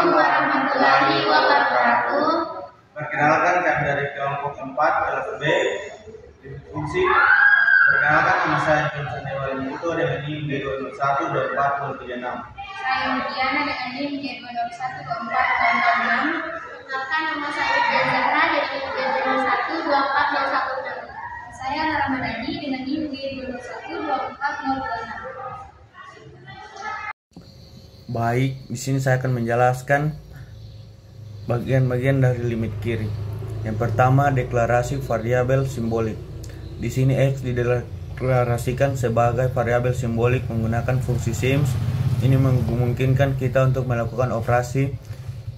Assalamualaikum warahmatullahi wabarakatuh. Perkenalkan, kami dari kelompok 4 kelas B fungsi. Perkenalkan, nama saya Johnson Dewa Muto dengan NIM G2212436. Saya Mudiana dengan NIM G2212436. Perkenalkan, nama saya Tia Zahra dengan NIM G2212426. Saya Ramadhani dengan NIM G2212426. Baik, di sini saya akan menjelaskan bagian-bagian dari limit Curie. Yang pertama, deklarasi variabel simbolik. Di sini X dideklarasikan sebagai variabel simbolik menggunakan fungsi sims. Ini memungkinkan kita untuk melakukan operasi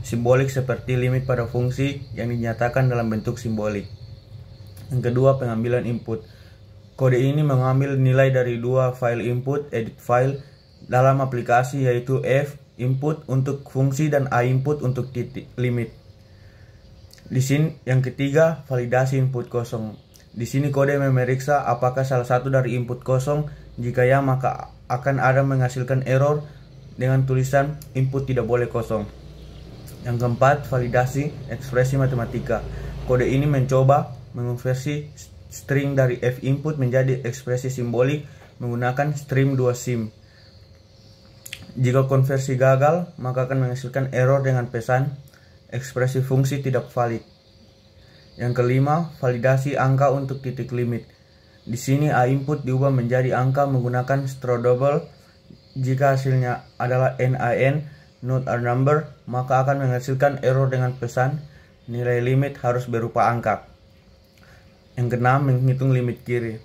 simbolik seperti limit pada fungsi yang dinyatakan dalam bentuk simbolik. Yang kedua, pengambilan input. Kode ini mengambil nilai dari dua file input edit file dalam aplikasi, yaitu f input untuk fungsi dan a input untuk titik limit. Di sini yang ketiga, validasi input kosong. Di sini kode memeriksa apakah salah satu dari input kosong. Jika ya, maka akan ada menghasilkan error dengan tulisan input tidak boleh kosong. Yang keempat, validasi ekspresi matematika. Kode ini mencoba mengonversi string dari f input menjadi ekspresi simbolik menggunakan stream 2 sim. Jika konversi gagal, maka akan menghasilkan error dengan pesan ekspresi fungsi tidak valid. Yang kelima, validasi angka untuk titik limit. Di sini a input diubah menjadi angka menggunakan straw double. Jika hasilnya adalah NaN, not a number, maka akan menghasilkan error dengan pesan nilai limit harus berupa angka. Yang keenam, menghitung limit Curie.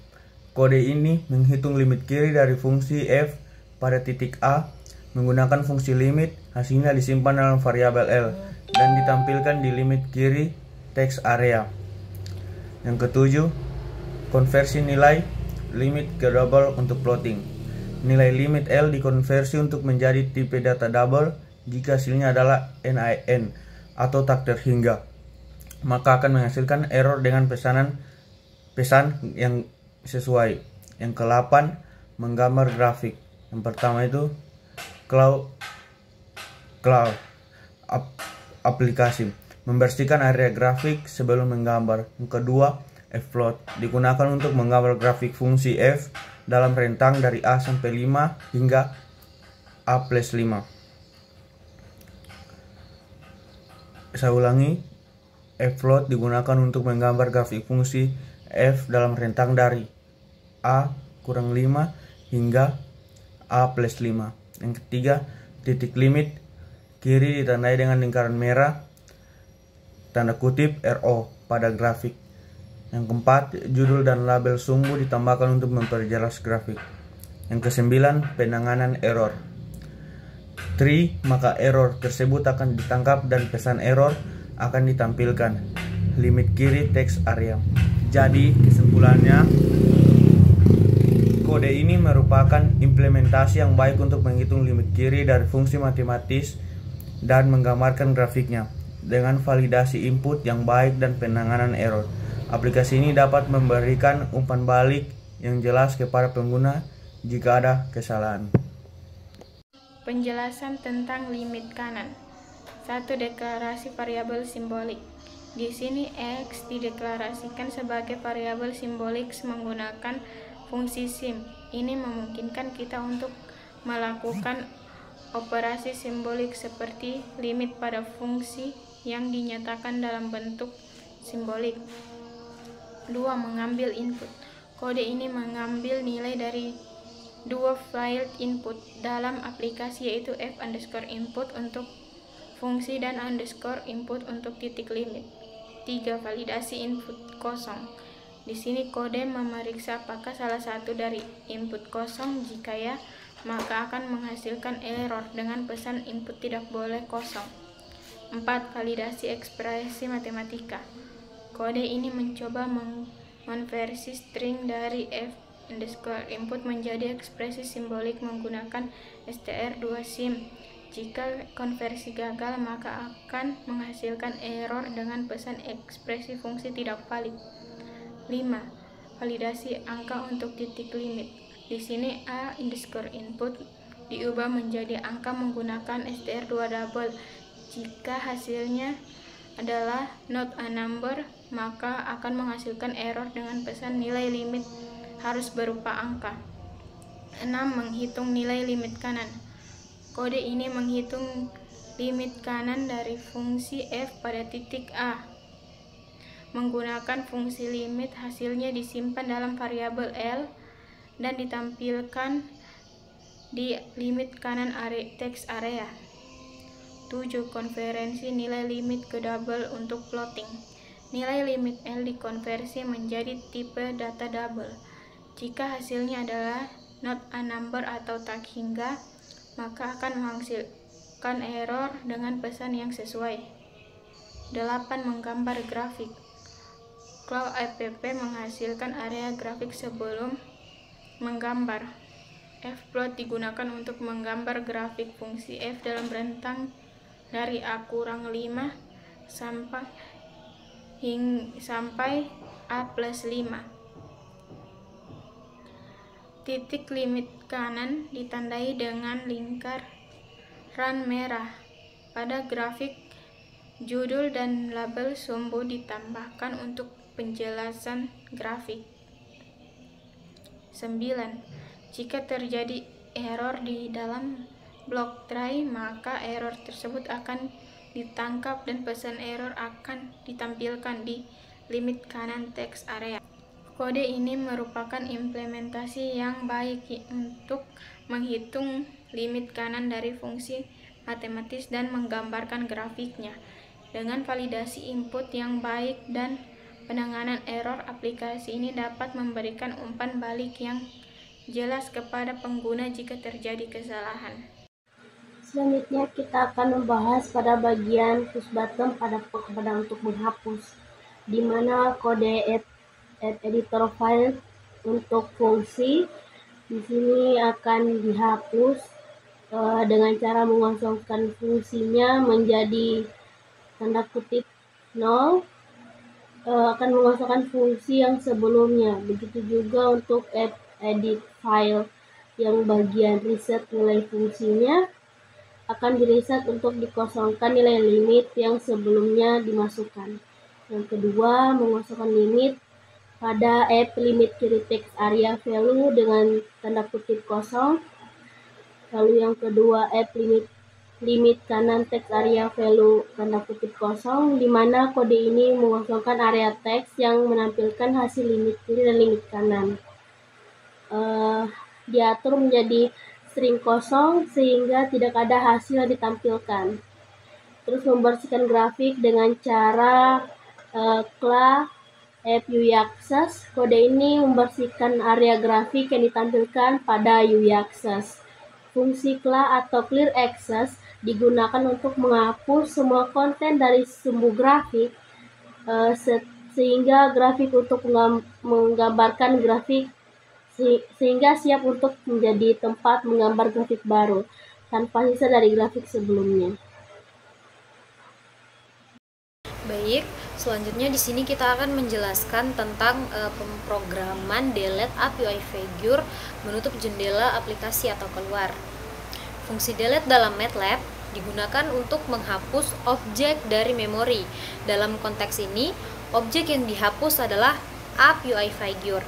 Kode ini menghitung limit Curie dari fungsi f pada titik A menggunakan fungsi limit. Hasilnya disimpan dalam variabel L dan ditampilkan di limit Curie text area. Yang ketujuh, konversi nilai limit ke double untuk plotting. Nilai limit L dikonversi untuk menjadi tipe data double jika hasilnya adalah NaN atau tak terhingga, maka akan menghasilkan error dengan pesan yang sesuai. Yang ke-8, menggambar grafik. Yang pertama itu cloud aplikasi, membersihkan area grafik sebelum menggambar. Yang kedua, float, digunakan untuk menggambar grafik fungsi f dalam rentang dari a sampai 5 hingga a+5. Saya ulangi, float digunakan untuk menggambar grafik fungsi f dalam rentang dari a-5 hingga a+5. Yang ketiga, titik limit Curie ditandai dengan lingkaran merah tanda kutip RO pada grafik. Yang keempat, judul dan label sumbu ditambahkan untuk memperjelas grafik. Yang kesembilan, penanganan error. Maka error tersebut akan ditangkap dan pesan error akan ditampilkan limit Curie text area. Jadi kesimpulannya, kode ini merupakan implementasi yang baik untuk menghitung limit Curie dari fungsi matematis dan menggambarkan grafiknya dengan validasi input yang baik dan penanganan error. Aplikasi ini dapat memberikan umpan balik yang jelas kepada pengguna jika ada kesalahan. Penjelasan tentang limit kanan. 1. Deklarasi variabel simbolik. Di sini X dideklarasikan sebagai variabel simbolik menggunakan fungsi sim. Ini memungkinkan kita untuk melakukan operasi simbolik seperti limit pada fungsi yang dinyatakan dalam bentuk simbolik. 2. Mengambil input. Kode ini mengambil nilai dari dua file input dalam aplikasi, yaitu f_input untuk fungsi dan _input untuk titik limit. 3. Validasi input kosong. Di sini kode memeriksa apakah salah satu dari input kosong. Jika ya, maka akan menghasilkan error dengan pesan input tidak boleh kosong. 4. Validasi ekspresi matematika. Kode ini mencoba mengonversi string dari f_input menjadi ekspresi simbolik menggunakan str2 sim. Jika konversi gagal, maka akan menghasilkan error dengan pesan ekspresi fungsi tidak valid. 5. Validasi angka untuk titik limit. Di sini a_input diubah menjadi angka menggunakan str2 double. Jika hasilnya adalah not a number, maka akan menghasilkan error dengan pesan nilai limit harus berupa angka. 6. Menghitung nilai limit kanan. Kode ini menghitung limit kanan dari fungsi f pada titik A. Menggunakan fungsi limit, hasilnya disimpan dalam variabel L dan ditampilkan di limit kanan teks area. 7. Konversi nilai limit ke double untuk plotting. Nilai limit L dikonversi menjadi tipe data double. Jika hasilnya adalah not a number atau tak hingga, maka akan menghasilkan error dengan pesan yang sesuai. 8. Menggambar grafik. Cloud app menghasilkan area grafik sebelum menggambar. Fplot digunakan untuk menggambar grafik fungsi f dalam rentang dari A-5 sampai A+5. Titik limit kanan ditandai dengan lingkaran merah. Pada grafik, judul dan label sumbu ditambahkan untuk penjelasan grafik. 9. Jika terjadi error di dalam blok try, maka error tersebut akan ditangkap dan pesan error akan ditampilkan di limit kanan teks area. Kode ini merupakan implementasi yang baik untuk menghitung limit kanan dari fungsi matematis dan menggambarkan grafiknya. Dengan validasi input yang baik dan penanganan error, aplikasi ini dapat memberikan umpan balik yang jelas kepada pengguna jika terjadi kesalahan. Selanjutnya kita akan membahas pada bagian push button pada untuk menghapus, di mana kode add editor file untuk fungsi di sini akan dihapus dengan cara mengosongkan fungsinya menjadi tanda kutip 0, akan mengosongkan fungsi yang sebelumnya. Begitu juga untuk edit file yang bagian reset nilai fungsinya akan direset untuk dikosongkan nilai limit yang sebelumnya dimasukkan. Yang kedua, mengosongkan limit pada app limit kiri text area value dengan tanda kutip kosong. Lalu yang kedua, app limit kanan text area value tanda kutip kosong, di mana kode ini mengosongkan area teks yang menampilkan hasil limit kiri dan limit kanan. Diatur menjadi string kosong sehingga tidak ada hasil yang ditampilkan. Terus membersihkan grafik dengan cara clear app UI access. Kode ini membersihkan area grafik yang ditampilkan pada UI access. Fungsi clear atau clear access digunakan untuk menghapus semua konten dari sumbu grafik sehingga grafik untuk menggambarkan grafik sehingga siap untuk menjadi tempat menggambar grafik baru tanpa sisa dari grafik sebelumnya. Baik, selanjutnya di sini kita akan menjelaskan tentang pemrograman delete app UI figure menutup jendela aplikasi atau keluar. Fungsi delete dalam MATLAB digunakan untuk menghapus objek dari memori. Dalam konteks ini, objek yang dihapus adalah app UI figure.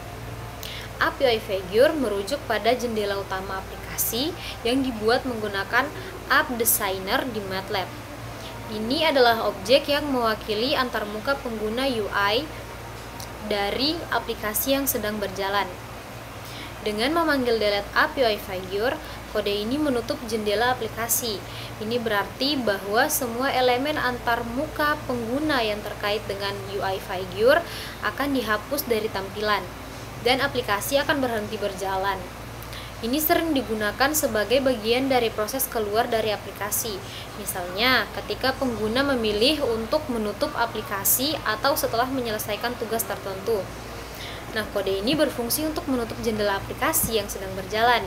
App UI figure merujuk pada jendela utama aplikasi yang dibuat menggunakan App Designer di MATLAB. Ini adalah objek yang mewakili antarmuka pengguna UI dari aplikasi yang sedang berjalan. Dengan memanggil delete app UI figure, kode ini menutup jendela aplikasi. Ini berarti bahwa semua elemen antarmuka pengguna yang terkait dengan UI figure akan dihapus dari tampilan, dan aplikasi akan berhenti berjalan. Ini sering digunakan sebagai bagian dari proses keluar dari aplikasi. Misalnya, ketika pengguna memilih untuk menutup aplikasi atau setelah menyelesaikan tugas tertentu. Nah, kode ini berfungsi untuk menutup jendela aplikasi yang sedang berjalan.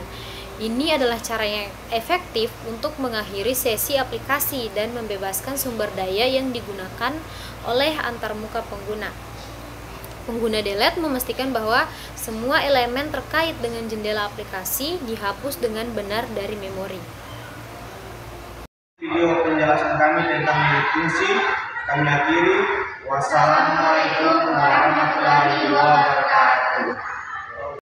Ini adalah cara yang efektif untuk mengakhiri sesi aplikasi dan membebaskan sumber daya yang digunakan oleh antarmuka pengguna. Pengguna delete memastikan bahwa semua elemen terkait dengan jendela aplikasi dihapus dengan benar dari memori. Video penjelasan kami tentang unit fungsi. Kami akhiri. Wassalamualaikum warahmatullahi wabarakatuh.